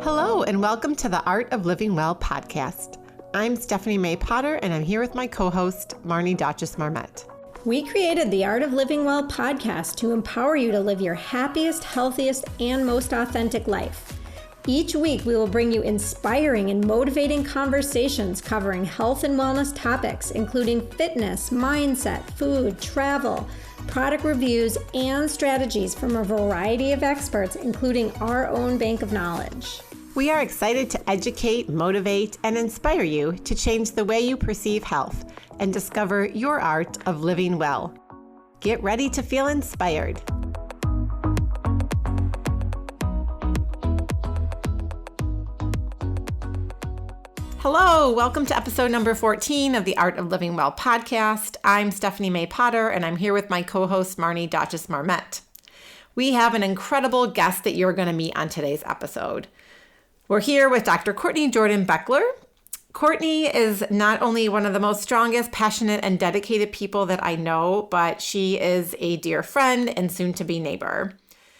Hello, and welcome to the Art of Living Well podcast. I'm Stephanie May Potter, and I'm here with my co-host, Marnie Dotches-Marmette. We created the Art of Living Well podcast to empower you to live your happiest, healthiest, and most authentic life. Each week, we will bring you inspiring and motivating conversations covering health and wellness topics, including fitness, mindset, food, travel, product reviews, and strategies from a variety of experts, including our own bank of knowledge. We are excited to educate, motivate, and inspire you to change the way you perceive health and discover your art of living well. Get ready to feel inspired. Hello, welcome to episode number 14 of the Art of Living Well podcast. I'm Stephanie May Potter, and I'm here with my co-host, Marnie Dotches-Marmette. We have an incredible guest that you're going to meet on today's episode. We're here with Dr. Courtney Jordan Baechler. Courtney is not only one of the most strongest, passionate, and dedicated people that I know, but she is a dear friend and soon-to-be neighbor.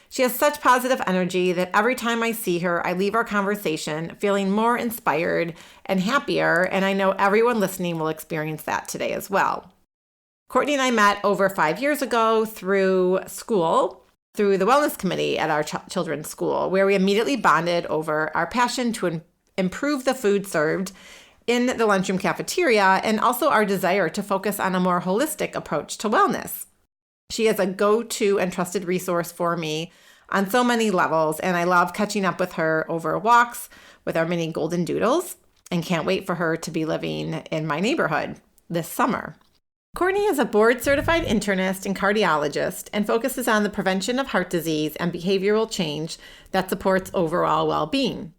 She has such positive energy that every time I see her, I leave our conversation feeling more inspired and happier, and I know everyone listening will experience that today as well. Courtney and I met over 5 years ago through school, through the wellness committee at our children's school, where we immediately bonded over our passion to improve the food served in the lunchroom cafeteria and also our desire to focus on a more holistic approach to wellness. She is a go-to and trusted resource for me on so many levels, and I love catching up with her over walks with our mini golden doodles and can't wait for her to be living in my neighborhood this summer. Courtney is a board-certified internist and cardiologist and focuses on the prevention of heart disease and behavioral change that supports overall well-being.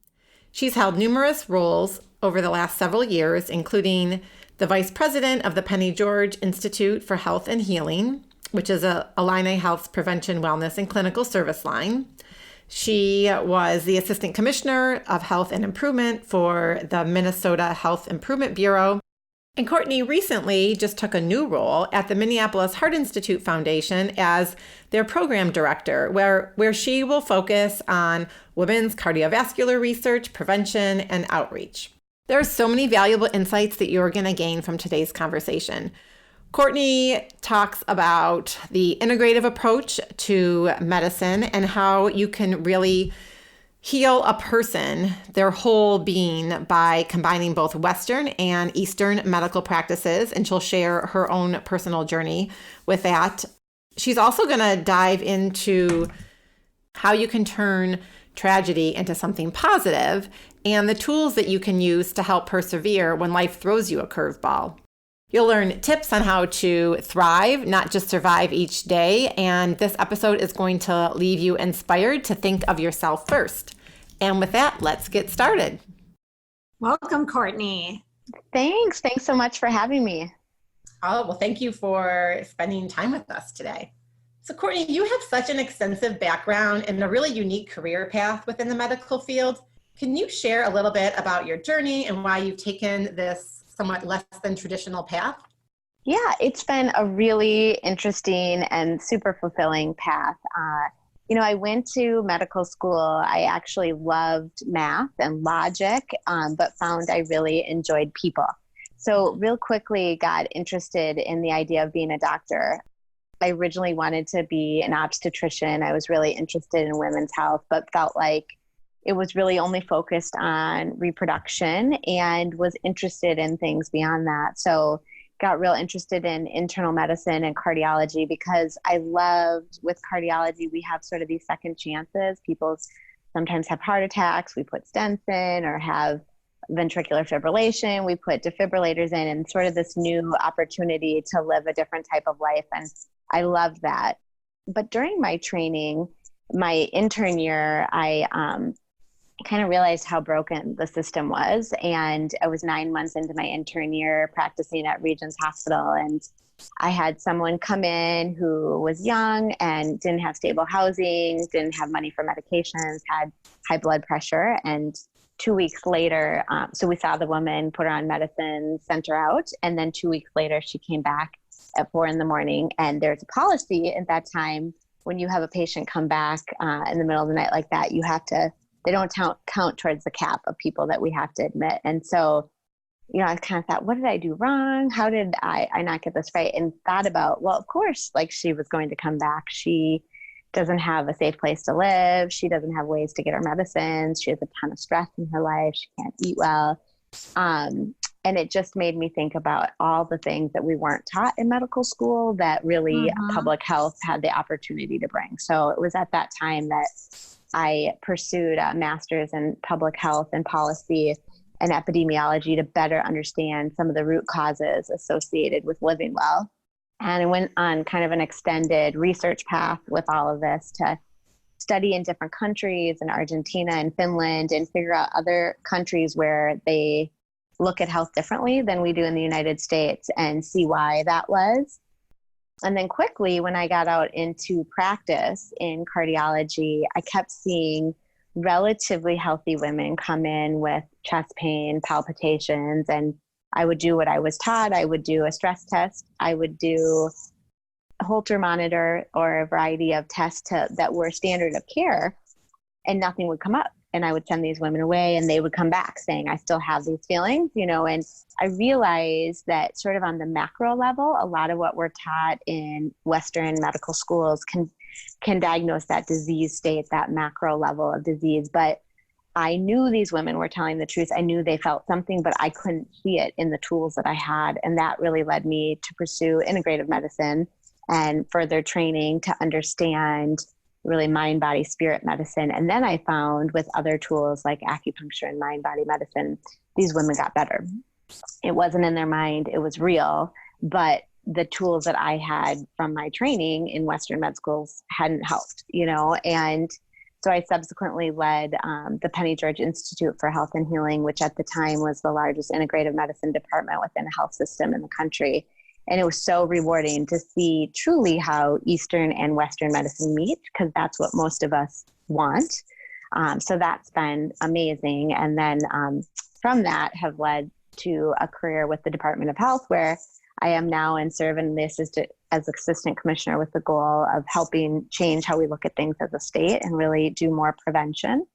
She's held numerous roles over the last several years, including the vice president of the Penny George Institute for Health and Healing, which is a Allina Health's prevention, wellness, and clinical service line. She was the assistant commissioner of health and improvement for the Minnesota Health Improvement Bureau. And Courtney recently just took a new role at the Minneapolis Heart Institute Foundation as their program director, where she will focus on women's cardiovascular research, prevention, and outreach. There are so many valuable insights that you're going to gain from today's conversation. Courtney talks about the integrative approach to medicine and how you can really heal a person, their whole being, by combining both Western and Eastern medical practices, and she'll share her own personal journey with that. She's also going to dive into how you can turn tragedy into something positive and the tools that you can use to help persevere when life throws you a curveball. You'll learn tips on how to thrive, not just survive each day, and this episode is going to leave you inspired to think of yourself first. And with that, let's get started. Welcome, Courtney. Thanks. Thanks so much for having me. Oh, well, thank you for spending time with us today. So, Courtney, you have such an extensive background and a really unique career path within the medical field. Can you share a little bit about your journey and why you've taken this somewhat less than traditional path? Yeah, it's been a really interesting and super fulfilling path. I went to medical school. I actually loved math and logic, but found I really enjoyed people. So real quickly got interested in the idea of being a doctor. I originally wanted to be an obstetrician. I was really interested in women's health, but felt like it was really only focused on reproduction and was interested in things beyond that. So got real interested in internal medicine and cardiology because I loved, with cardiology, we have sort of these second chances. People sometimes have heart attacks, we put stents in, or have ventricular fibrillation, we put defibrillators in, and sort of this new opportunity to live a different type of life. And I loved that. But during my training, my intern year, I kind of realized how broken the system was. And I was 9 months into my intern year practicing at Regents Hospital. And I had someone come in who was young and didn't have stable housing, didn't have money for medications, had high blood pressure. And 2 weeks later, so we saw the woman, put her on medicine, sent her out. And then 2 weeks later, she came back at 4 a.m. And there's a policy at that time, when you have a patient come back in the middle of the night like that, you have to they don't count towards the cap of people that we have to admit. And so, I kind of thought, what did I do wrong? How did I not get this right? And thought about, well, of course, like she was going to come back. She doesn't have a safe place to live. She doesn't have ways to get her medicines. She has a ton of stress in her life. She can't eat well. And it just made me think about all the things that we weren't taught in medical school that really public health had the opportunity to bring. So it was at that time that I pursued a master's in public health and policy and epidemiology to better understand some of the root causes associated with living well. And I went on kind of an extended research path with all of this to study in different countries, in Argentina and Finland, and figure out other countries where they look at health differently than we do in the United States and see why that was. And then quickly, when I got out into practice in cardiology, I kept seeing relatively healthy women come in with chest pain, palpitations, and I would do what I was taught. I would do a stress test. I would do a Holter monitor or a variety of tests that were standard of care, and nothing would come up. And I would send these women away and they would come back saying, I still have these feelings, and I realized that sort of on the macro level, a lot of what we're taught in Western medical schools can diagnose that disease state, that macro level of disease. But I knew these women were telling the truth. I knew they felt something, but I couldn't see it in the tools that I had. And that really led me to pursue integrative medicine and further training to understand really mind, body, spirit medicine. And then I found with other tools like acupuncture and mind, body medicine, these women got better. It wasn't in their mind, it was real, but the tools that I had from my training in Western med schools hadn't helped, and so I subsequently led the Penny George Institute for Health and Healing, which at the time was the largest integrative medicine department within a health system in the country. And it was so rewarding to see truly how Eastern and Western medicine meet, because that's what most of us want. So that's been amazing. And then from that have led to a career with the Department of Health, where I am now and serve in the as assistant commissioner with the goal of helping change how we look at things as a state and really do more prevention.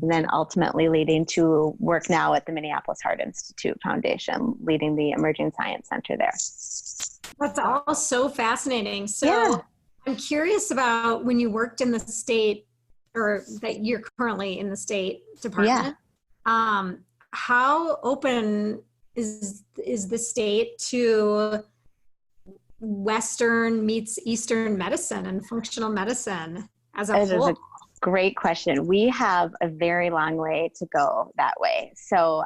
And then ultimately leading to work now at the Minneapolis Heart Institute Foundation, leading the Emerging Science Center there. That's all so fascinating. So yeah. I'm curious about when you worked in the state, or that you're currently in the state department. Yeah. How open is the state to Western meets Eastern medicine and functional medicine as a whole? It is a great question. We have a very long way to go that way. So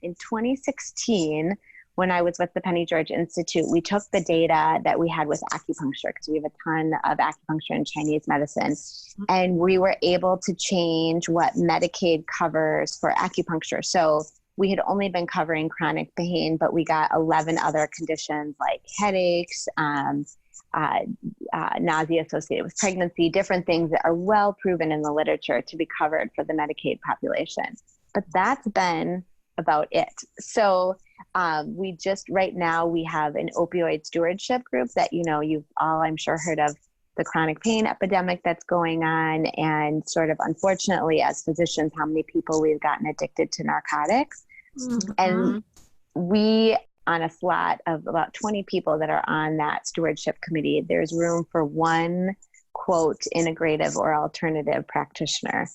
in 2016, when I was with the Penny George Institute, we took the data that we had with acupuncture, because we have a ton of acupuncture and Chinese medicine, and we were able to change what Medicaid covers for acupuncture. So we had only been covering chronic pain, but we got 11 other conditions like headaches, nausea associated with pregnancy, different things that are well proven in the literature to be covered for the Medicaid population. But that's been about it. So we just, right now we have an opioid stewardship group that, you've all, I'm sure, heard of the chronic pain epidemic that's going on, and sort of unfortunately as physicians, how many people we've gotten addicted to narcotics. Mm-hmm. And we, on a slot of about 20 people that are on that stewardship committee, there's room for one, quote, integrative or alternative practitioner.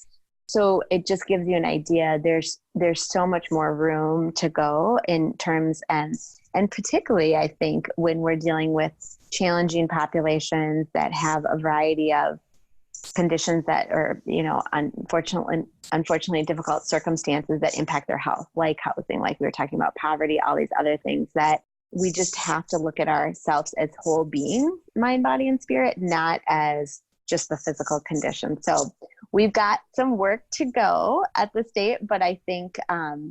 So it just gives you an idea. There's so much more room to go in terms, and particularly I think when we're dealing with challenging populations that have a variety of conditions that are, unfortunately difficult circumstances that impact their health, like housing, like we were talking about, poverty, all these other things, that we just have to look at ourselves as whole beings, mind, body, and spirit, not as just the physical condition. So we've got some work to go at the state, but I think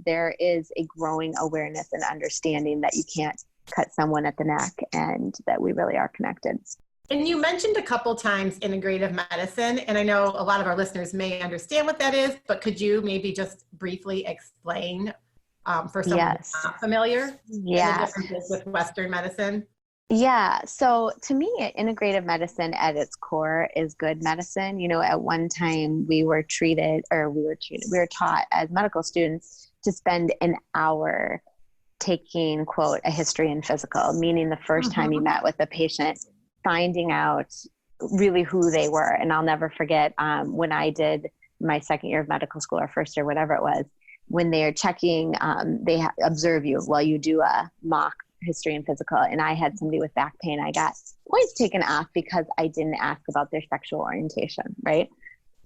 there is a growing awareness and understanding that you can't cut someone at the neck, and that we really are connected. And you mentioned a couple times integrative medicine, and I know a lot of our listeners may understand what that is, but could you maybe just briefly explain for someone who's not familiar, the differences with Western medicine? Yeah. So to me, integrative medicine at its core is good medicine. At one time we were taught as medical students to spend an hour taking, quote, a history and physical, meaning the first time you met with a patient, finding out really who they were. And I'll never forget when I did my second year of medical school or first year, whatever it was, when they're checking, they observe you while you do a mock history and physical. And I had somebody with back pain. I got points taken off because I didn't ask about their sexual orientation, right?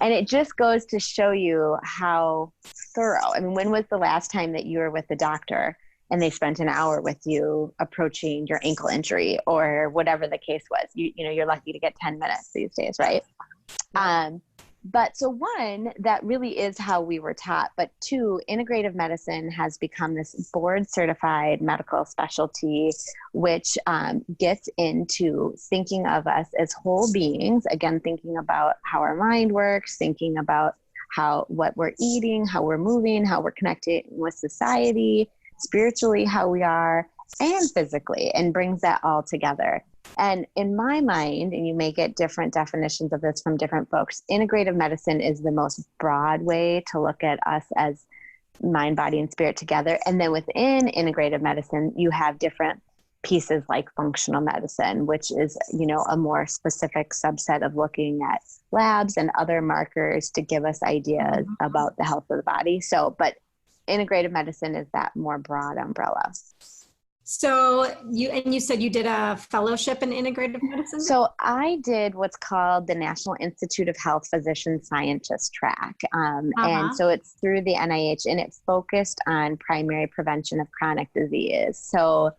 And it just goes to show you how thorough. I mean, when was the last time that you were with the doctor and they spent an hour with you approaching your ankle injury or whatever the case was? You're lucky to get 10 minutes these days, right? But so one, that really is how we were taught. But two, integrative medicine has become this board certified medical specialty, which gets into thinking of us as whole beings. Again, thinking about how our mind works, thinking about what we're eating, how we're moving, how we're connected with society, spiritually, how we are, and physically, and brings that all together. And in my mind, and you may get different definitions of this from different folks, integrative medicine is the most broad way to look at us as mind, body, and spirit together. And then within integrative medicine, you have different pieces like functional medicine, which is, a more specific subset of looking at labs and other markers to give us ideas about the health of the body. But integrative medicine is that more broad umbrella. So you said you did a fellowship in integrative medicine? So I did what's called the National Institute of Health Physician Scientist track. And so it's through the NIH, and it focused on primary prevention of chronic disease. So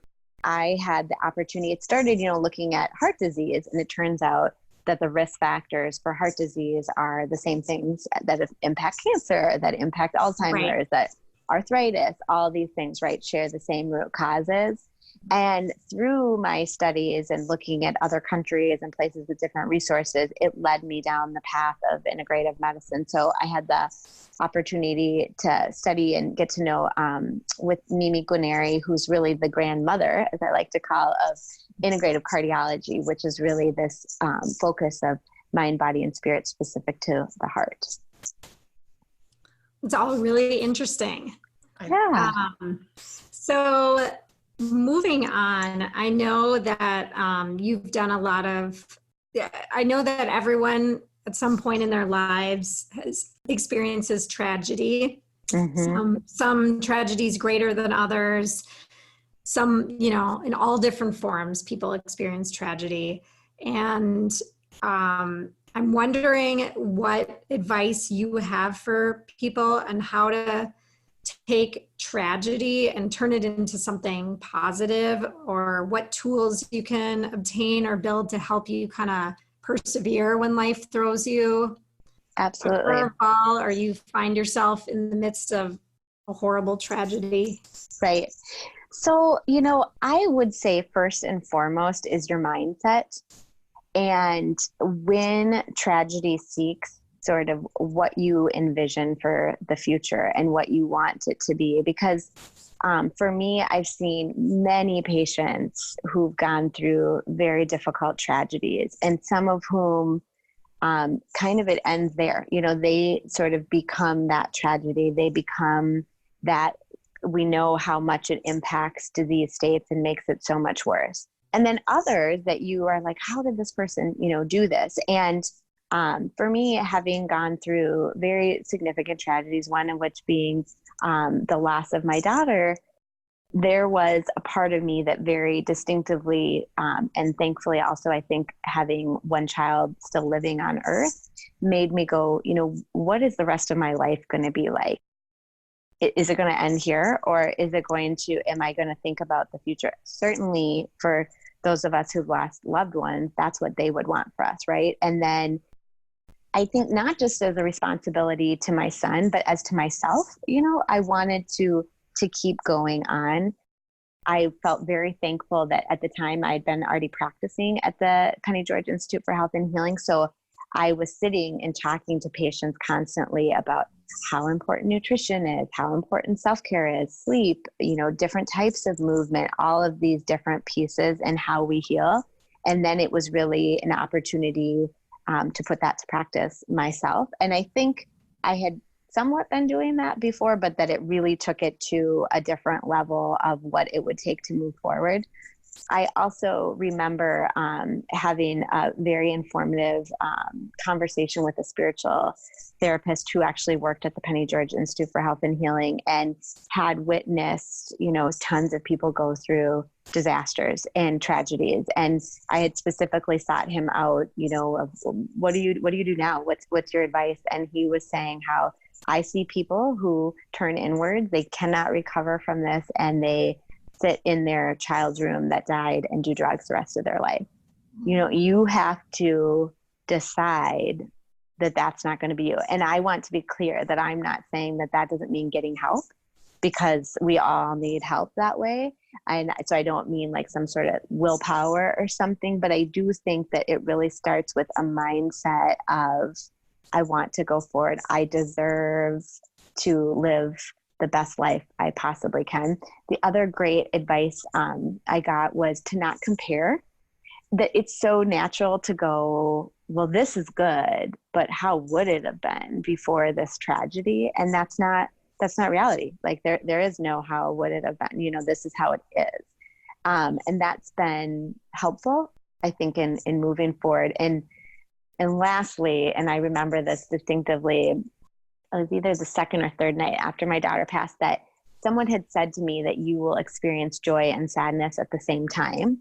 I had the opportunity, it started, looking at heart disease, and it turns out that the risk factors for heart disease are the same things that impact cancer, that impact Alzheimer's, that arthritis, all these things, right, share the same root causes. And through my studies and looking at other countries and places with different resources, it led me down the path of integrative medicine. So I had the opportunity to study and get to know with Mimi Guarneri, who's really the grandmother, as I like to call, of integrative cardiology, which is really this focus of mind, body, and spirit specific to the heart. It's all really interesting. Yeah. So moving on, I know that you've done a lot of, I know that everyone at some point in their lives experiences tragedy. Some tragedies greater than others. Some, in all different forms, people experience tragedy. And I'm wondering what advice you have for people and how to take tragedy and turn it into something positive, or what tools you can obtain or build to help you kind of persevere when life throws you Absolutely. a curveball, or you find yourself in the midst of a horrible tragedy. Right. So, I would say first and foremost is your mindset. And when tragedy seeks sort of what you envision for the future and what you want it to be, because for me, I've seen many patients who've gone through very difficult tragedies, and some of whom kind of it ends there. They sort of become that tragedy. They become that, we know how much it impacts disease states and makes it so much worse. And then others that you are like, how did this person, do this? And for me, having gone through very significant tragedies, one of which being the loss of my daughter, there was a part of me that very distinctively, and thankfully also, I think having one child still living on earth made me go, what is the rest of my life going to be like? Is it going to end here, or am I going to think about the future? Certainly for those of us who've lost loved ones, that's what they would want for us, right? And then I think not just as a responsibility to my son, but as to myself, I wanted to keep going on. I felt very thankful that at the time I'd been already practicing at the Courtney Jordan Institute for Health and Healing. So I was sitting and talking to patients constantly about how important nutrition is, how important self-care is, sleep, different types of movement, all of these different pieces and how we heal. And then it was really an opportunity to put that to practice myself. And I think I had somewhat been doing that before, but that it really took it to a different level of what it would take to move forward. I also remember having a very informative conversation with a spiritual therapist who actually worked at the Penny George Institute for Health and Healing and had witnessed, tons of people go through disasters and tragedies. And I had specifically sought him out, of what do you do now? What's your advice? And he was saying how I see people who turn inward, they cannot recover from this, and they sit in their child's room that died and do drugs the rest of their life. You have to decide that that's not going to be you. And I want to be clear that I'm not saying that doesn't mean getting help, because we all need help that way. And so I don't mean like some sort of willpower or something, but I do think that it really starts with a mindset of, I want to go forward. I deserve to live the best life I possibly can. The other great advice I got was to not compare. That it's so natural to go, well, this is good, but how would it have been before this tragedy? And that's not reality. Like there is no how would it have been. This is how it is. And that's been helpful, I think, in moving forward. And lastly, and I remember this distinctively, it was either the second or third night after my daughter passed, that someone had said to me that you will experience joy and sadness at the same time.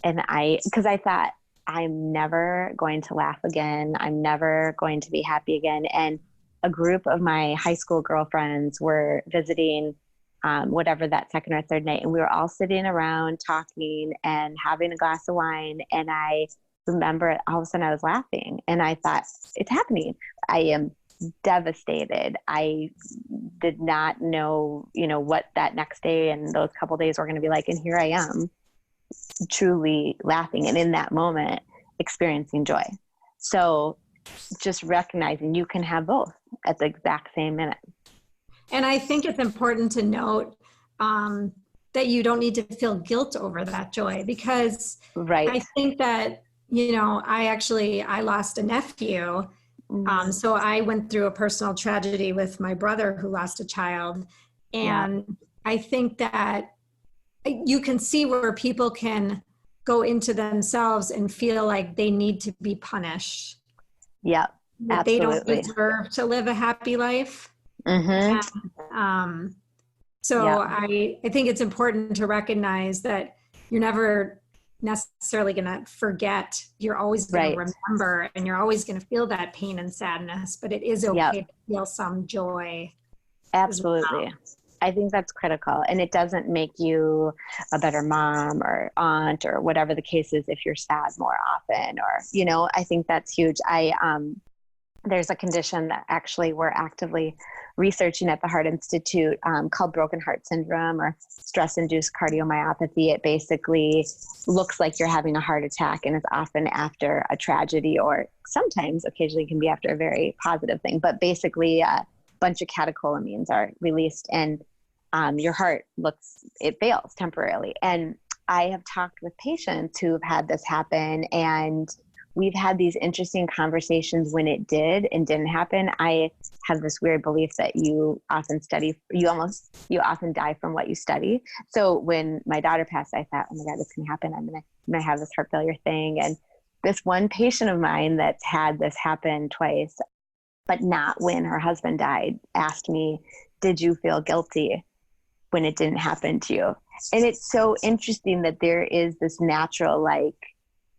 And because I thought, I'm never going to laugh again. I'm never going to be happy again. And a group of my high school girlfriends were visiting whatever that second or third night. And we were all sitting around talking and having a glass of wine. And I remember all of a sudden I was laughing, and I thought, it's happening. I am devastated. I did not know, what that next day and those couple days were going to be like. And here I am, truly laughing, and in that moment experiencing joy. So just recognizing you can have both at the exact same minute. And I think it's important to note that you don't need to feel guilt over that joy, because right. I think that, I lost a nephew. So I went through a personal tragedy with my brother who lost a child. And I think that you can see where people can go into themselves and feel like they need to be punished. Yeah, that absolutely. They don't deserve to live a happy life. Mm-hmm. And, I think it's important to recognize that you're never necessarily going to forget. You're always going to remember, and you're always going to feel that pain and sadness, but it is okay to feel some joy. Absolutely. Well. I think that's critical. And it doesn't make you a better mom or aunt or whatever the case is if you're sad more often, or, I think that's huge. There's a condition that actually we're actively researching at the Heart Institute called broken heart syndrome or stress-induced cardiomyopathy. It basically looks like you're having a heart attack, and it's often after a tragedy, or sometimes occasionally can be after a very positive thing. But basically a bunch of catecholamines are released, and your heart it fails temporarily. And I have talked with patients who have had this happen, and we've had these interesting conversations when it did and didn't happen. I have this weird belief that you often die from what you study. So when my daughter passed, I thought, oh my God, this can happen. I'm gonna have this heart failure thing. And this one patient of mine that's had this happen twice, but not when her husband died, asked me, did you feel guilty when it didn't happen to you? And it's so interesting that there is this natural, like,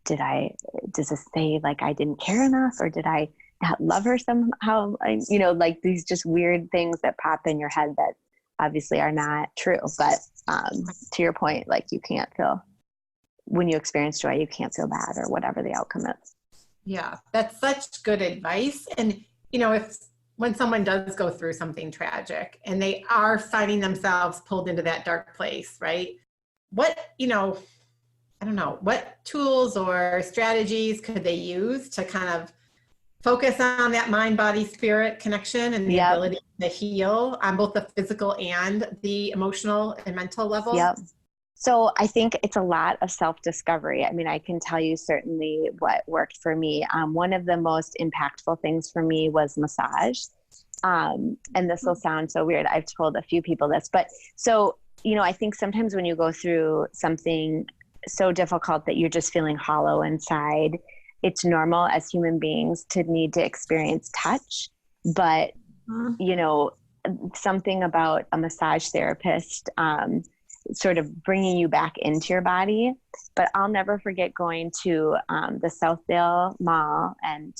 does this say like I didn't care enough, or did I not love her somehow? Like these just weird things that pop in your head that obviously are not true. But to your point, like when you experience joy, you can't feel bad or whatever the outcome is. Yeah, that's such good advice. And, when someone does go through something tragic and they are finding themselves pulled into that dark place, right? What, I don't know, what tools or strategies could they use to kind of focus on that mind, body, spirit connection and the ability to heal on both the physical and the emotional and mental level. Yep. So I think it's a lot of self-discovery. I mean, I can tell you certainly what worked for me. One of the most impactful things for me was massage. And this will sound so weird. I've told a few people this, but so, you know, I think sometimes when you go through something so difficult that you're just feeling hollow inside, it's normal as human beings to need to experience touch. But, you know, something about a massage therapist, sort of bringing you back into your body. But I'll never forget going to the Southdale Mall and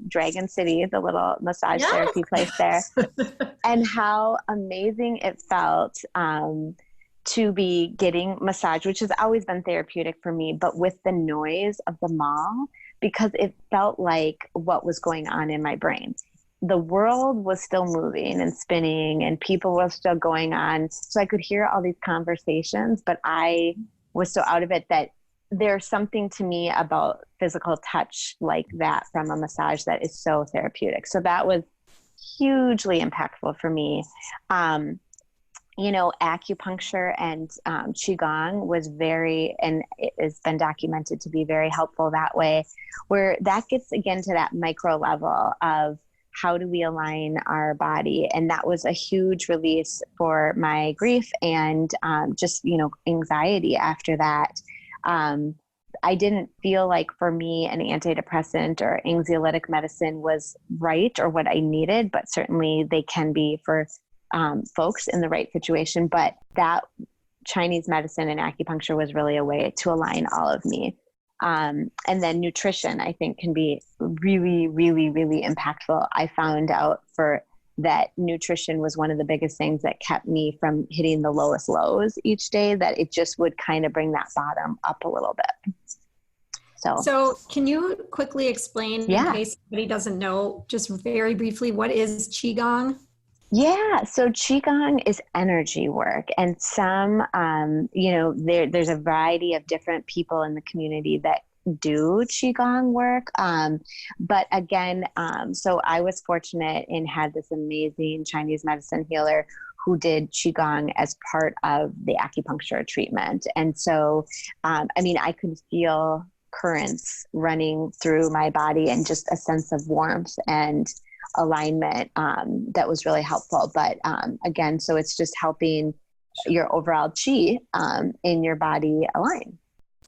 Dragon City, the little massage therapy place there, and how amazing it felt to be getting massage, which has always been therapeutic for me, but with the noise of the mall, because it felt like what was going on in my brain. The world was still moving and spinning and people were still going on. So I could hear all these conversations, but I was so out of it that there's something to me about physical touch like that from a massage that is so therapeutic. So that was hugely impactful for me. You know, acupuncture and Qigong was very, and it has been documented to be very helpful that way, where that gets again to that micro level of how do we align our body? And that was a huge release for my grief and just, you know, anxiety after that. I didn't feel like for me an antidepressant or anxiolytic medicine was right or what I needed, but certainly they can be for folks in the right situation. But that Chinese medicine and acupuncture was really a way to align all of me. And then nutrition, I think, can be really, really, really impactful. I found out for that nutrition was one of the biggest things that kept me from hitting the lowest lows each day, that it just would kind of bring that bottom up a little bit. So can you quickly explain, in case somebody doesn't know, just very briefly, what is Qigong? Yeah. So Qigong is energy work, and some, you know, there's a variety of different people in the community that do Qigong work. But again, so I was fortunate and had this amazing Chinese medicine healer who did Qigong as part of the acupuncture treatment. And so, I mean, I could feel currents running through my body and just a sense of warmth and alignment that was really helpful. But again, so it's just helping your overall chi in your body align.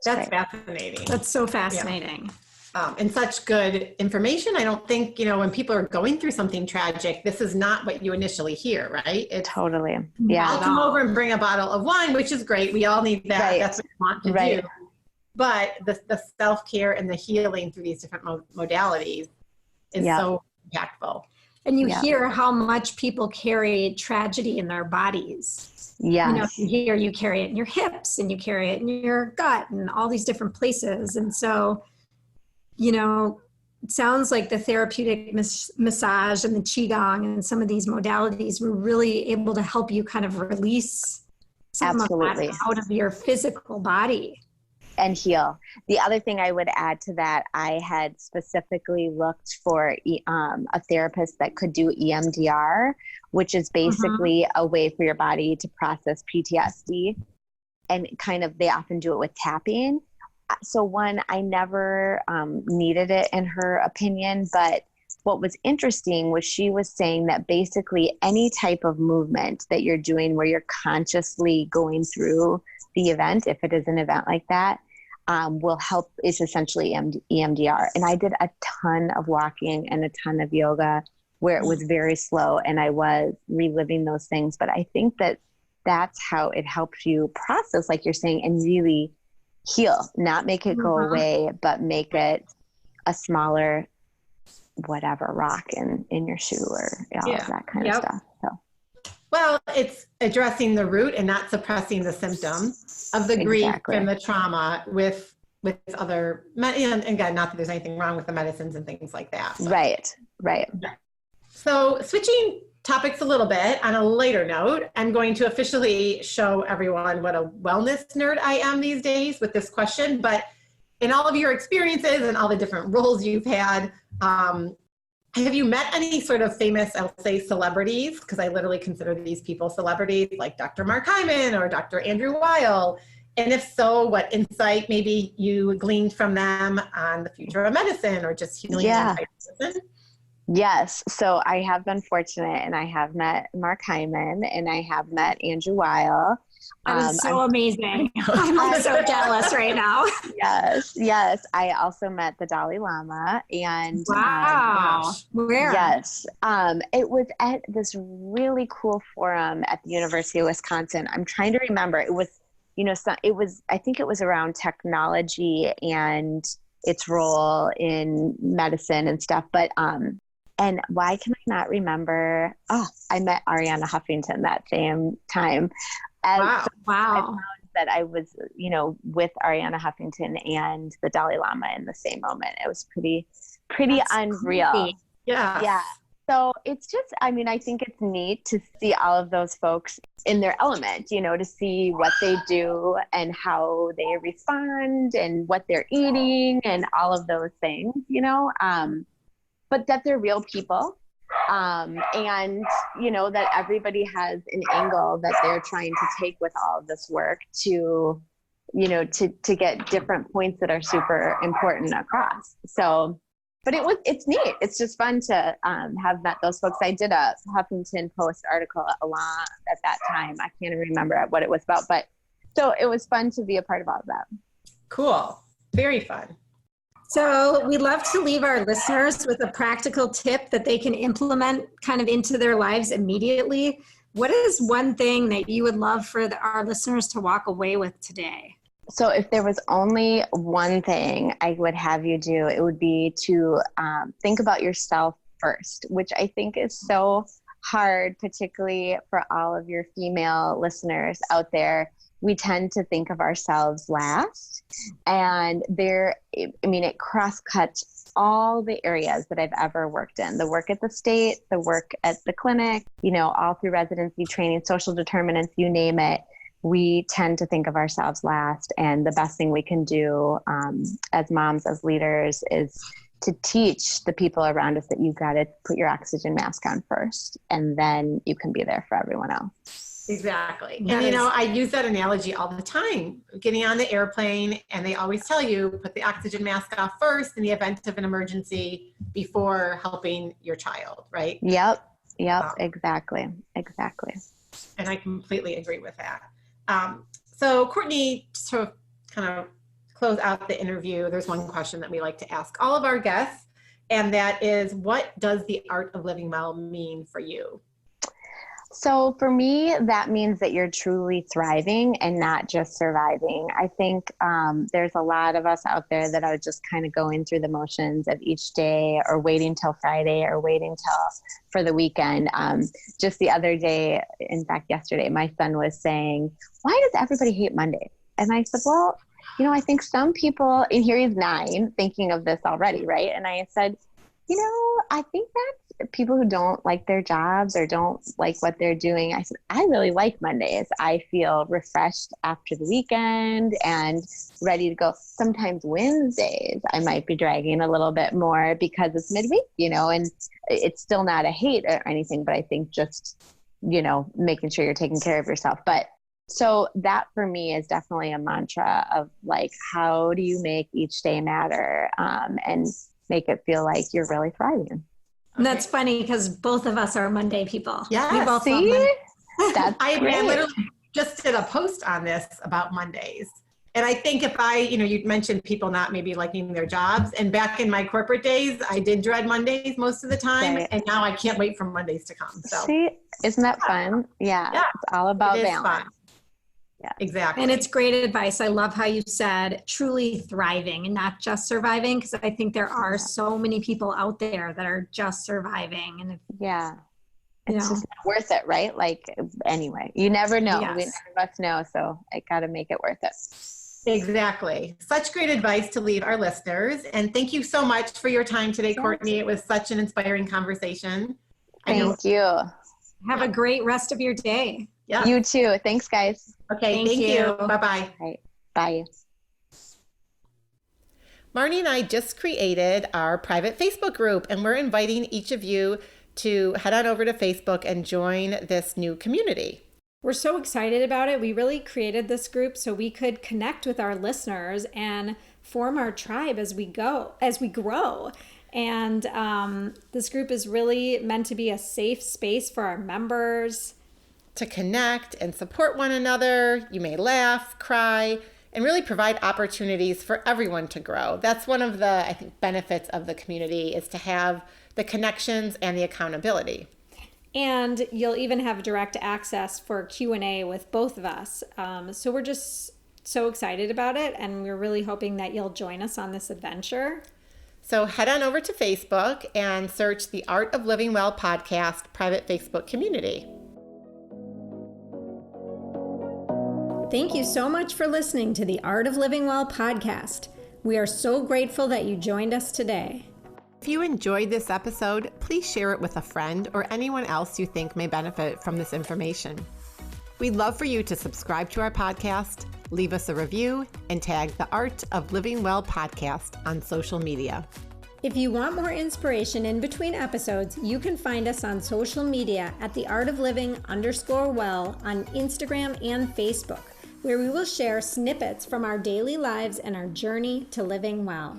That's fascinating. That's so fascinating. Yeah. And such good information. I don't think, you know, when people are going through something tragic, this is not what you initially hear, right? It's totally. Yeah. I'll come over and bring a bottle of wine, which is great. We all need that. Right. That's what we want to do. But the self-care and the healing through these different modalities is so impactful. And you hear how much people carry tragedy in their bodies. Yes. You know, you carry it in your hips and you carry it in your gut and all these different places. And so, you know, it sounds like the therapeutic massage and the Qigong and some of these modalities were really able to help you kind of release some of that out of your physical body. And heal. The other thing I would add to that, I had specifically looked for a therapist that could do EMDR, which is basically a way for your body to process PTSD. And kind of, they often do it with tapping. So one, I never needed it in her opinion, but what was interesting was she was saying that basically any type of movement that you're doing where you're consciously going through the event, if it is an event like that, will help, is essentially EMDR. And I did a ton of walking and a ton of yoga where it was very slow and I was reliving those things. But I think that that's how it helps you process, like you're saying, and really heal, not make it go away, but make it a smaller, whatever, rock in your shoe or all of that kind of stuff. So. Well, it's addressing the root and not suppressing the symptoms of the grief and the trauma with other, and again, not that there's anything wrong with the medicines and things like that. So. Right. So switching topics a little bit on a lighter note, I'm going to officially show everyone what a wellness nerd I am these days with this question. But in all of your experiences and all the different roles you've had, Have you met any sort of famous, I'll say, celebrities? Because I literally consider these people celebrities, like Dr. Mark Hyman or Dr. Andrew Weil. And if so, what insight maybe you gleaned from them on the future of medicine or just healing and medicine? Yes. So I have been fortunate, and I have met Mark Hyman, and I have met Andrew Weil. That is so amazing. I'm so jealous right now. Yes. I also met the Dalai Lama, and wow. Where? Yes. It was at this really cool forum at the University of Wisconsin. I'm trying to remember. It was, I think it was around technology and its role in medicine and stuff. But, and why can I not remember? Oh, I met Ariana Huffington that same time. Wow. I found that I was, with Ariana Huffington and the Dalai Lama in the same moment. It was pretty That's unreal. Creepy. Yeah. So it's just, I think it's neat to see all of those folks in their element, to see what they do and how they respond and what they're eating and all of those things, but that they're real people. And, that everybody has an angle that they're trying to take with all of this work to get different points that are super important across. So, but it's neat. It's just fun to have met those folks. I did a Huffington Post article at that time. I can't even remember what it was about, but so it was fun to be a part of all of that. Cool. Very fun. So we love to leave our listeners with a practical tip that they can implement kind of into their lives immediately. What is one thing that you would love for our listeners to walk away with today? So if there was only one thing I would have you do, it would be to think about yourself first, which I think is so hard, particularly for all of your female listeners out there. We tend to think of ourselves last, and it cross-cuts all the areas that I've ever worked in, the work at the state, the work at the clinic, all through residency training, social determinants, you name it. We tend to think of ourselves last, and the best thing we can do as moms, as leaders, is to teach the people around us that you've got to put your oxygen mask on first, and then you can be there for everyone else. Exactly. And, I use that analogy all the time, getting on the airplane, and they always tell you, put the oxygen mask off first in the event of an emergency before helping your child, right? Yep. Exactly. And I completely agree with that. So Courtney, to kind of close out the interview, there's one question that we like to ask all of our guests, and that is, what does the art of living well mean for you? So for me, that means that you're truly thriving and not just surviving. I think there's a lot of us out there that are just kind of going through the motions of each day, or waiting till Friday, or waiting till for the weekend. Just the other day, in fact, yesterday, my son was saying, why does everybody hate Monday? And I said, well, I think some people, and here he's 9, thinking of this already, right? And I said, I think that's people who don't like their jobs or don't like what they're doing. I said, I really like Mondays. I feel refreshed after the weekend and ready to go. Sometimes Wednesdays, I might be dragging a little bit more because it's midweek, and it's still not a hate or anything, but I think just, making sure you're taking care of yourself. But so that for me is definitely a mantra of like, how do you make each day matter and make it feel like you're really thriving. And that's funny because both of us are Monday people. Yeah, we both see? That's I great. literally just did a post on this about Mondays. And I think if you mentioned people not maybe liking their jobs, and back in my corporate days, I did dread Mondays most of the time. Right. And now I can't wait for Mondays to come. So see, isn't that fun? Yeah. It's all about balance. Fun. Yeah, exactly. And it's great advice. I love how you said truly thriving and not just surviving, because I think there are so many people out there that are just surviving. And it's just not worth it, right? Like, anyway, you never know. Yes. We none of us know, so I got to make it worth it. Exactly. Such great advice to leave our listeners. And thank you so much for your time today, Courtney. It was such an inspiring conversation. Thank you. Have a great rest of your day. Yeah. You too. Thanks, guys. Okay. Thank you. Bye-bye. Right. Bye. Marnie and I just created our private Facebook group, and we're inviting each of you to head on over to Facebook and join this new community. We're so excited about it. We really created this group so we could connect with our listeners and form our tribe as we grow. And this group is really meant to be a safe space for our members to connect and support one another. You may laugh, cry, and really provide opportunities for everyone to grow. That's one of the, I think, benefits of the community, is to have the connections and the accountability. And you'll even have direct access for Q&A with both of us. So we're just so excited about it, and we're really hoping that you'll join us on this adventure. So head on over to Facebook and search the Art of Living Well podcast private Facebook community. Thank you so much for listening to the Art of Living Well podcast. We are so grateful that you joined us today. If you enjoyed this episode, please share it with a friend or anyone else you think may benefit from this information. We'd love for you to subscribe to our podcast, leave us a review, and tag the Art of Living Well podcast on social media. If you want more inspiration in between episodes, you can find us on social media at theartofliving_well on Instagram and Facebook, where we will share snippets from our daily lives and our journey to living well.